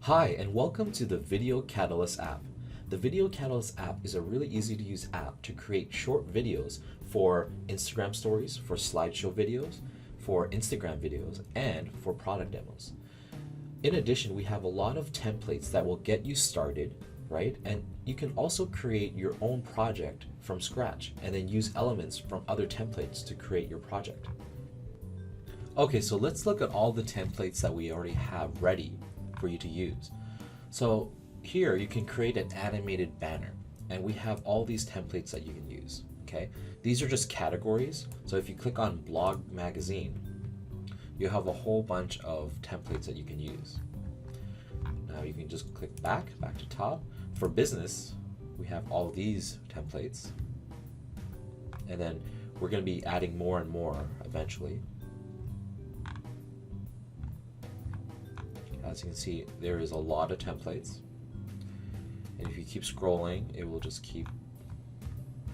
Hi, and welcome to the Video Catalyst app. The Video Catalyst app is a really easy to use app to create short videos for Instagram stories, for slideshow videos, for Instagram videos, and for product demos. In addition, we have a lot of templates that will get you started, right? And you can also create your own project from scratch and then use elements from other templates to create your project. Okay, so let's look at all the templates that we already have ready for you to use. So here you can create an animated banner, and we have all these templates that you can use. Okay, these are just categories. So if you click on blog magazine, you have a whole bunch of templates that you can use. Now you can just click back to top. For business, we have all these templates, and then we're going to be adding more and more eventually. As you can see, there is a lot of templates, and if you keep scrolling, it will just keep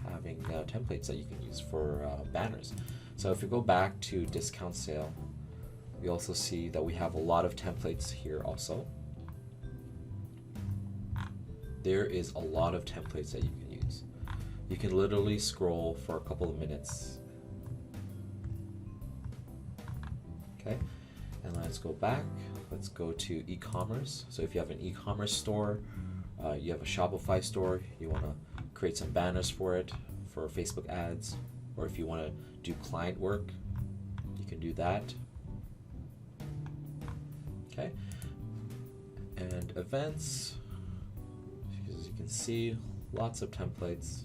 having templates that you can use for banners. So if you go back to discount sale, we also see that we have a lot of templates here also. There is a lot of templates that you can use. You can literally scroll for a couple of minutes. Okay, and let's go back. Let's go to e-commerce. So if you have an e-commerce store, you have a Shopify store, you want to create some banners for it, for Facebook ads, or if you want to do client work, you can do that. Okay, and events, as you can see, lots of templates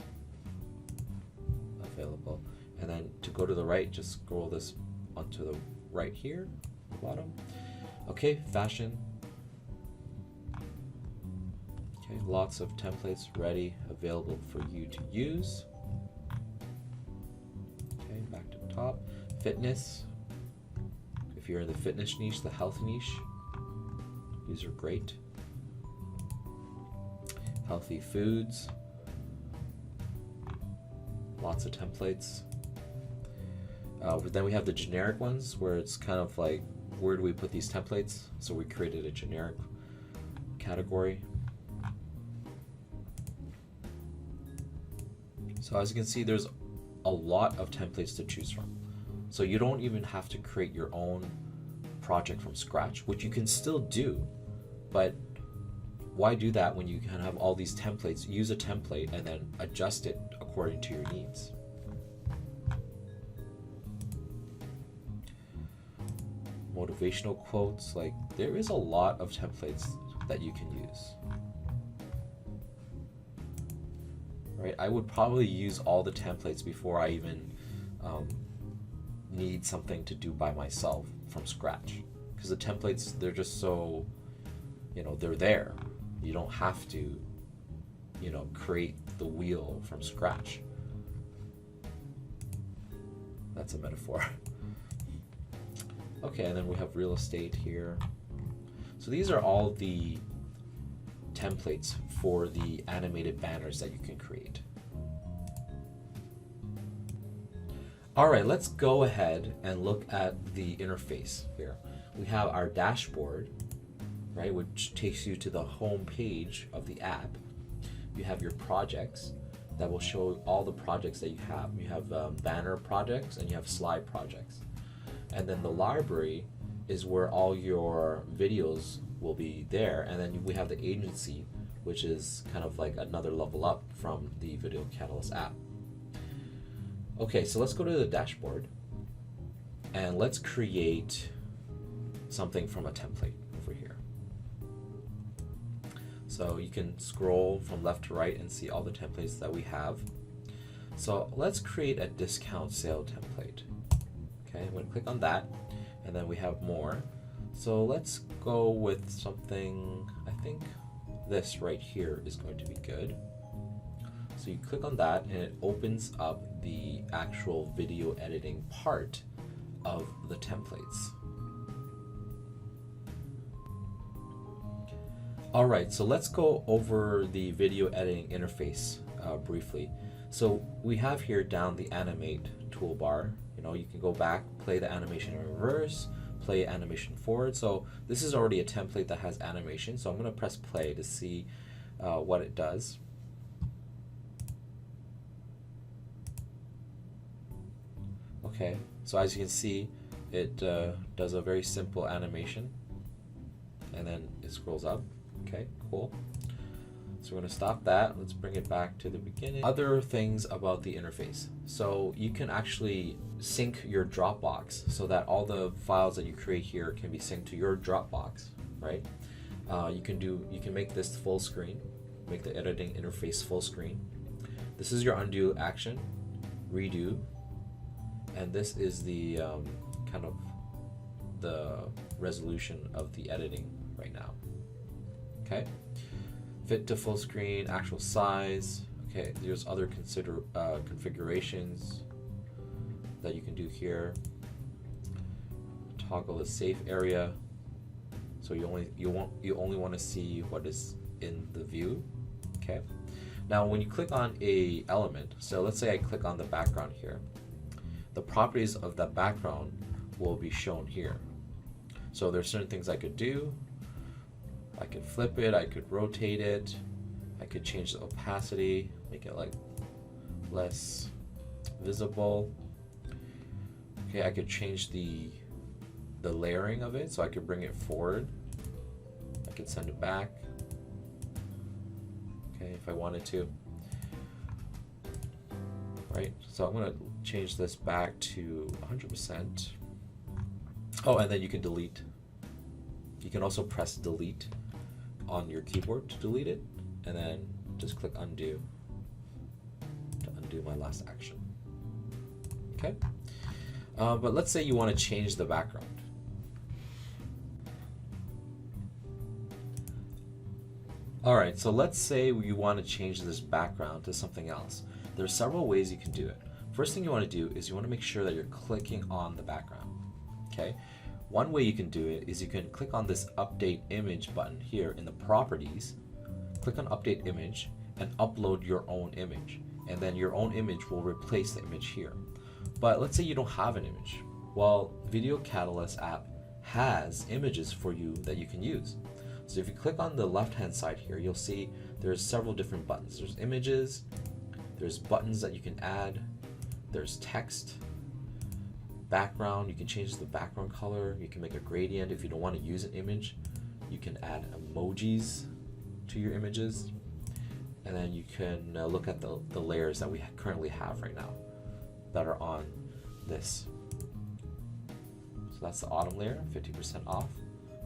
available. And then to go to the right, just scroll this onto the right here, bottom. Okay, fashion. Okay, lots of templates ready, available for you to use. Okay, back to the top. Fitness. If you're in the fitness niche, the health niche, these are great. Healthy foods. Lots of templates. Then we have the generic ones where it's kind of like, where do we put these templates? So we created a generic category. So as you can see, there's a lot of templates to choose from. So you don't even have to create your own project from scratch, which you can still do, but why do that when you can have all these templates? Use a template and then adjust it according to your needs. Motivational quotes, like there is a lot of templates that you can use. Right, I would probably use all the templates before I even need something to do by myself from scratch, because the templates, they're just so, they're there. You don't have to, create the wheel from scratch. That's a metaphor. Okay, and then we have real estate here. So these are all the templates for the animated banners that you can create. All right, let's go ahead and look at the interface here. We have our dashboard, right, which takes you to the home page of the app. You have your projects that will show all the projects that you have. You have banner projects and you have slide projects. And then the library is where all your videos will be there. And then we have the agency, which is kind of like another level up from the Video Catalyst app. Okay, so let's go to the dashboard and let's create something from a template over here. So you can scroll from left to right and see all the templates that we have. So let's create a discount sale template. Okay, I'm going to click on that, and then we have more. So let's go with something, I think this right here is going to be good. So you click on that, and it opens up the actual video editing part of the templates. All right, so let's go over the video editing interface briefly. So we have here down the animate toolbar. You can go back, play the animation in reverse, play animation forward. So this is already a template that has animation. So I'm going to press play to see what it does. Okay, so as you can see, it does a very simple animation, and then it scrolls up. Okay, cool. So we're going to stop that. Let's bring it back to the beginning. Other things about the interface. So you can actually sync your Dropbox so that all the files that you create here can be synced to your Dropbox, right? You can make this full screen, make the editing interface full screen. This is your undo action, redo, and this is the kind of the resolution of the editing right now. Okay. Fit to full screen, actual size. Okay, there's other configurations that you can do here. Toggle the safe area, so you only want to see what is in the view. Okay. Now, when you click on a element, so let's say I click on the background here, the properties of that background will be shown here. So there's certain things I could do. I could flip it, I could rotate it, I could change the opacity, make it like less visible. Okay, I could change the layering of it, so I could bring it forward. I could send it back. Okay, if I wanted to. Right, so I'm gonna change this back to 100%. Oh, and then you can delete. You can also press delete on your keyboard to delete it, and then just click undo to undo my last action. Okay, but let's say you want to change the background. Alright, so let's say you want to change this background to something else. There are several ways you can do it. First thing you want to do is you want to make sure that you're clicking on the background. Okay. One way you can do it is you can click on this update image button here in the properties, click on update image, and upload your own image, and then your own image will replace the image here. But let's say you don't have an image. Well, videocatalyst app has images for you that you can use. So if you click on the left hand side here, you'll see there's several different buttons. There's images, there's buttons that you can add, there's text, background. You can change the background color, you can make a gradient. If you don't want to use an image, you can add emojis to your images, and then you can look at the layers that we currently have right now that are on this. So that's the autumn layer, 50% off.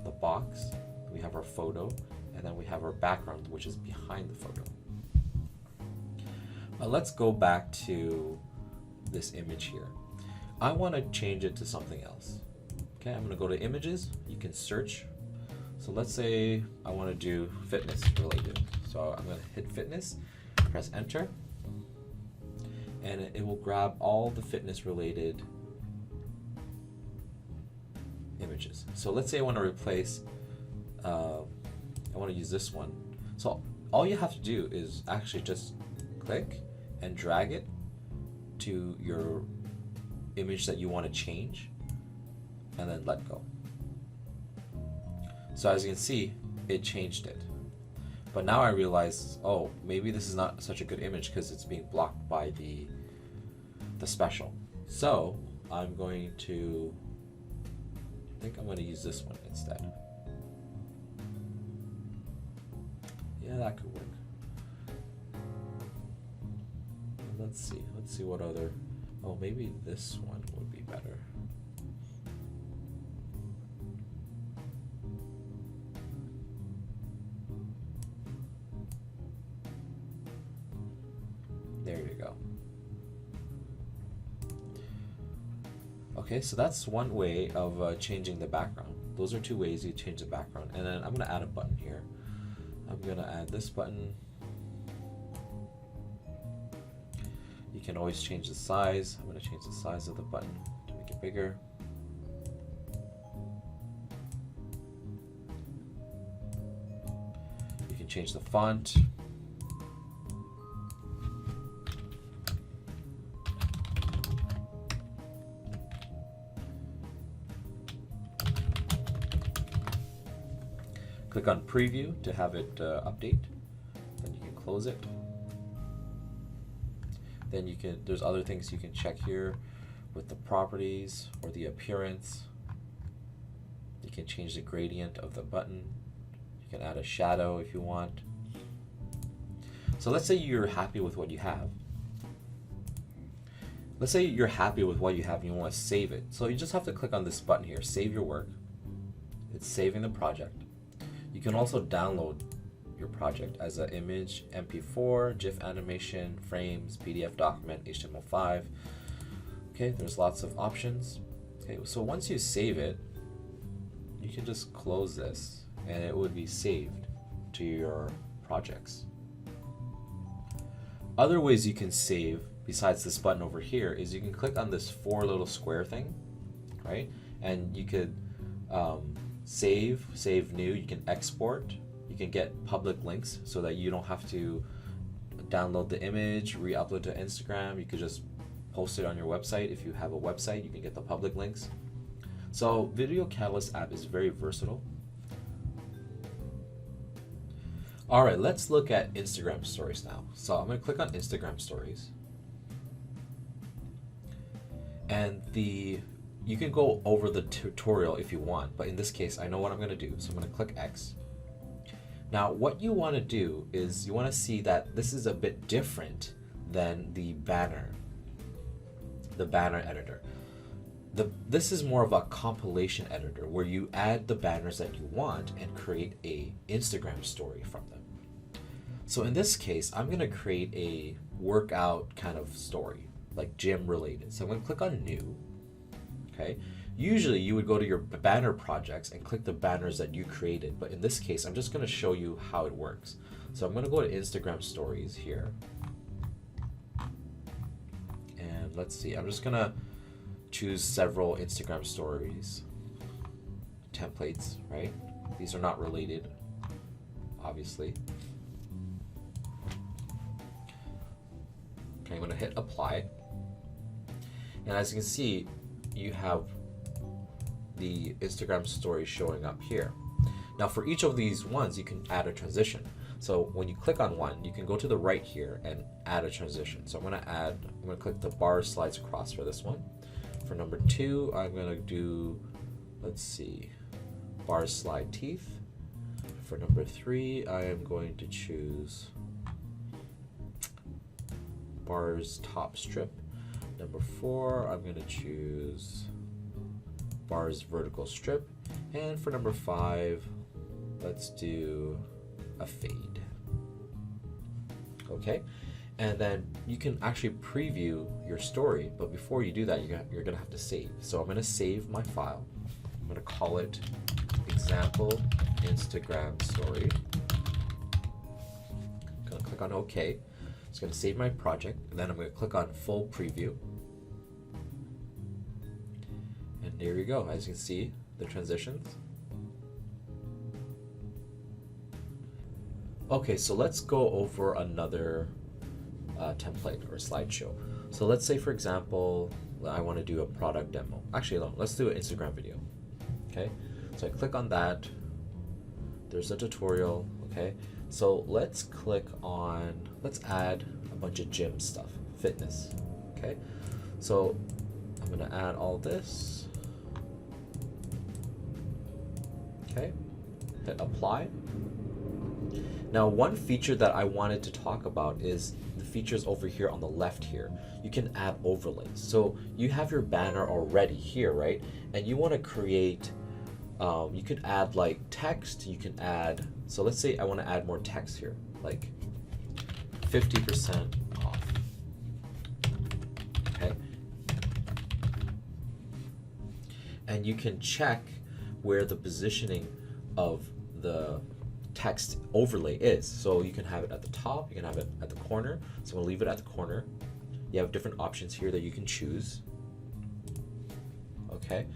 The box, we have our photo, and then we have our background, which is behind the photo. Let's go back to this image here. I want to change it to something else. Okay, I'm going to go to images. You can search. So let's say I want to do fitness related. So I'm going to hit fitness, press enter, and it will grab all the fitness related images. So let's say I want to replace, I want to use this one. So all you have to do is actually just click and drag it to your image that you want to change, and then let go. So as you can see, it changed it. But now I realize, oh, maybe this is not such a good image because it's being blocked by the special. So I'm going to, I think I'm going to use this one instead. Yeah, that could work. Let's see what other, oh, maybe this one would be better. There you go. Okay, so that's one way of changing the background. Those are two ways you change the background. And then I'm going to add a button here. I'm going to add this button. You can always change the size. I'm going to change the size of the button to make it bigger. You can change the font. click on preview to have it update. Then you can close it. Then you can, there's other things you can check here with the properties or the appearance. You can change the gradient of the button. You can add a shadow if you want. So let's say you're happy with what you have. Let's say you're happy with what you have and you want to save it. So you just have to click on this button here, save your work. It's saving the project. You can also download your project as an image, MP4, GIF animation, frames, PDF document, HTML5. Okay, there's lots of options. Okay, so once you save it, you can just close this and it would be saved to your projects. Other ways you can save besides this button over here is you can click on this 4 little square thing, right? And you could save new, you can export, you can get public links so that you don't have to download the image, re-upload to Instagram. You could just post it on your website. If you have a website, you can get the public links. So Video Catalyst app is very versatile. All right, let's look at Instagram stories now. So I'm going to click on Instagram stories. And you can go over the tutorial if you want, but in this case, I know what I'm going to do. So I'm going to click X. Now, what you want to do is you want to see that this is a bit different than the banner editor. This is more of a compilation editor where you add the banners that you want and create a Instagram story from them. So in this case, I'm going to create a workout kind of story, like gym related. So I'm going to click on new. Okay. Usually you would go to your banner projects and click the banners that you created, but in this case, I'm just going to show you how it works. So I'm going to go to Instagram stories here. And let's see, I'm just going to choose several Instagram stories templates, right? These are not related, obviously. Okay, I'm going to hit apply. And as you can see, you have the Instagram story showing up here. Now for each of these ones, you can add a transition. So when you click on one, you can go to the right here and add a transition. So I'm going to click the bar slides across for this one. For number 2, I'm going to do, let's see, bar slide teeth. For number 3, I am going to choose bars top strip. Number 4, I'm going to choose bars vertical strip. And for number 5, let's do a fade. Okay, and then you can actually preview your story, but before you do that, you're going to have to save. So I'm going to save my file. I'm going to call it example Instagram story. I'm going to click on OK. It's going to save my project, and then I'm going to click on full preview. And there you go. As you can see, the transitions. Okay, so let's go over another template or slideshow. So let's say, for example, I want to do a product demo. Actually, no, let's do an Instagram video. Okay, so I click on that. There's a tutorial. Okay, so let's add a bunch of gym stuff, fitness. Okay, so I'm going to add all this. Okay, hit apply. Now, one feature that I wanted to talk about is the features over here on the left here. You can add overlays. So you have your banner already here, right? And you want to create, you could add like text, you can add, so let's say I want to add more text here, like 50% off. Okay. And you can check where the positioning of the text overlay is. So you can have it at the top, you can have it at the corner. So we'll leave it at the corner. You have different options here that you can choose. Okay.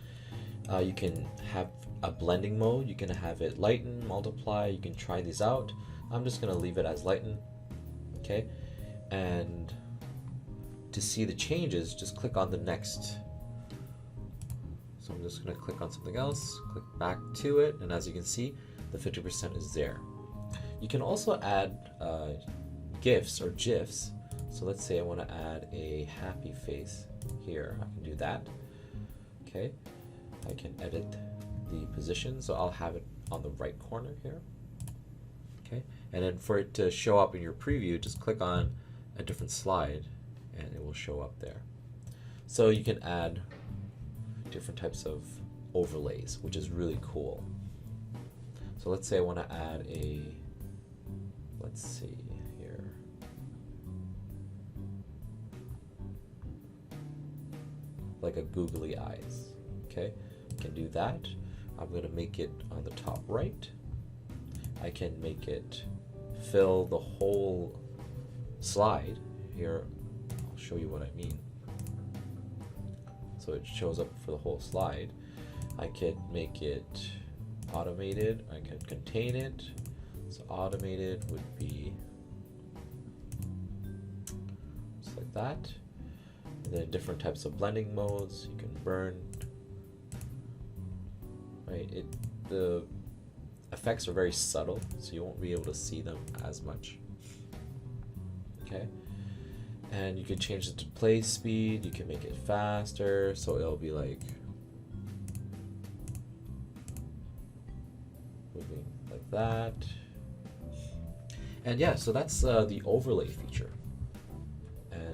You can have a blending mode. You can have it lighten, multiply. You can try these out. I'm just going to leave it as lighten. Okay. And to see the changes, just click on the next. So I'm just going to click on something else, click back to it. And as you can see, the 50% is there. You can also add GIFs or GIFs. So let's say I want to add a happy face here. I can do that. Okay, I can edit the position, so I'll have it on the right corner here. Okay, and then for it to show up in your preview, just click on a different slide and it will show up there. So you can add different types of overlays, which is really cool. So let's say I want to add a, let's see here. Like a googly eyes. Okay, I can do that. I'm going to make it on the top right. I can make it fill the whole slide. Here, I'll show you what I mean. So it shows up for the whole slide. I could make it automated. I could contain it. So automated would be just like that. And then different types of blending modes. You can burn. Right. The effects are very subtle, so you won't be able to see them as much. Okay. And you can change it to play speed. You can make it faster, so it'll be like moving like that. And yeah, so that's the overlay feature.